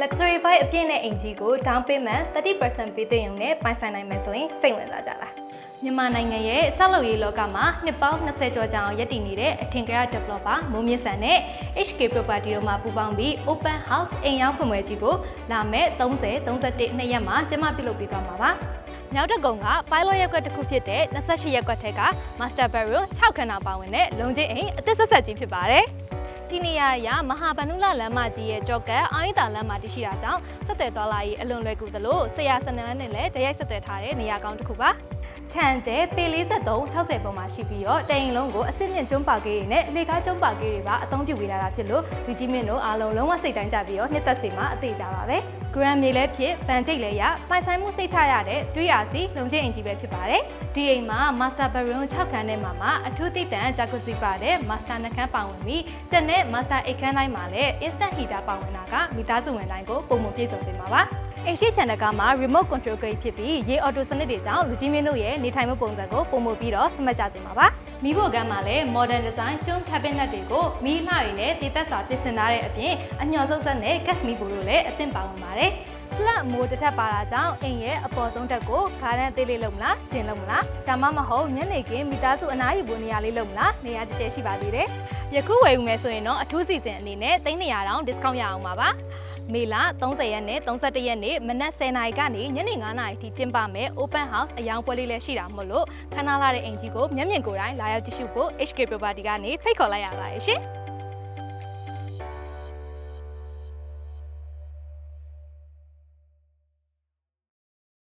luxury vibe အပြည့်နဲ့အင်ဂျီကို down payment 30% ပေးသွင်းရုံနဲ့ပိုင်ဆိုင်နိုင်မယ်ဆိုရင်စိတ်ဝင်စားကြလားမြန်မာနိုင်ငံရဲ့ဆောက်လုပ်ရေးလောကမှာနှစ်ပေါင်း20ကျော်ကြာအောင်ရည်တည်နေတဲ့အထင်ကရ developer မိုးမြင့်ဆန်နဲ့ HK Property တို့မှပူးပေါင်းပြီး Open House အိမ်ရောင်းဖွင့်ပွဲကြီးကိုလာမယ့်30-31 နှစ်ရက်မှာကျင်းပပြုလုပ်ပေးသွားမှာပါ။မြောက်တကုံက pilot ရပ်ကွက်တစ်ခုဖြစ်တဲ့28ရပ်ကွက်ထက်က Master Bedroom 6 ခန်းသာပါဝင်တဲ့လုံချင်းအိမ်အသစ်ဆက်ကြီးဖြစ်ပါတယ်။ဒီနေရာအရမဟာဗန္ဓုလလမ်းမကြီးရဲ့ကြောက်ကအာရိတာလမ်းမတည်ရှိတာကြောင့်ဆက်သွယ်သွားလာရေးအလွန်လွယ်ကူသလိုဆရာစနန်းနဲ့လည်းတရိုက်ဆက်သွယ်ထားတဲ့နေရာကောင်းတစ်ခုပါချန်ကျဲပေ43-60ပုံမှာရှိပြီးတော့တရင်လုံးကိုအစစ်မြင့်ကျုံးပါကေးတွေနဲ့အလေကားကျုံးပါကေးတွေပါအသုံးပြုပေးထားတာဖြစ်လို့လူကြီးမင်းတို့အားလုံးလုံးဝစိတ်တိုင်းကြပြီးတော့နှစ်သက်စီမှာအသေးကြပါပဲ Grand မြေလည်းဖြစ်ဗန်ကျိတ်လည်းရပိုင်ဆိုင်မှုစိတ်ချရတဲ့ 3RC လုံချင်းအင်ဂျီပဲဖြစ်ပါတယ်ဒီအိမ်မှာ Master Bedroom 6 ခန်းနဲ့မှာအထူးသီးသန့်ဂျာကူစီပါတဲ့ Master 2 ခန်းပါဝင်ပြီးကျန်တဲ့ Master 8 ခန်းတိုင်းမှာလည်း Instant Heater ပါဝင်တာကမိသားစုဝင်တိုင်းကိုပုံမှန်ပြည့်စုံစေမှာပါအိမ်ရှိ channel ကမှာ remote control ဂိတ်ဖြစ်ပြီးရေ auto စနစ်တွေကြောင့်လူကြီးမင်းတို့ရဲ့နေထိုင်မှုပုံစံကိုပုံမှုပြီးတော့စမှတ်ကြစေမှာပါမိဖို့ကမ်းမှာလည်း modern design ကျွန်း cabinet တွေကိုမီးလှတွေနဲ့တည်သက်စွာပြင်ဆင်ထားတဲ့အပြင်အညှော်စုပ်ဆက်နဲ့ gas မီးဖိုတို့လည်းအသင့်ပါဝင်ပါတယ်flat မိုးတစ်ထပ်ပါတာကြောင့်အိမ်ရဲ့အပေါ်ဆုံးတက်ကိုဂါရန်သေးလေးလုပ်မလားကျင်လုပ်မလားဒါမှမဟုတ်ညနေခင်းမိသားစုအနားယူဖို့နေရာလေးလုပ်မလားနေရာကျကျရှိပါသေးတယ်ယခုဝယ်ယူမယ်ဆိုရင်တော့အထူးစီစဉ်အနေနဲ့300တောင် discount ရအောင်ပါပါမေလ30ရက်နဲ့31ရက်နေ့မနက်10:00နာရီကနေညနေ9:00နာရီထိကျင်းပမယ် Open House အယောင်ပွဲလေးလည်းရှိတာမို့လို့ခဏလာတဲ့အင်ဂျီကိုမျက်မြင်ကိုယ်တိုင်လာရောက်ကြည့်ရှုဖို့ HK Property ကနေဖိတ်ခေါ်လိုက်ရပါတယ်ရှင်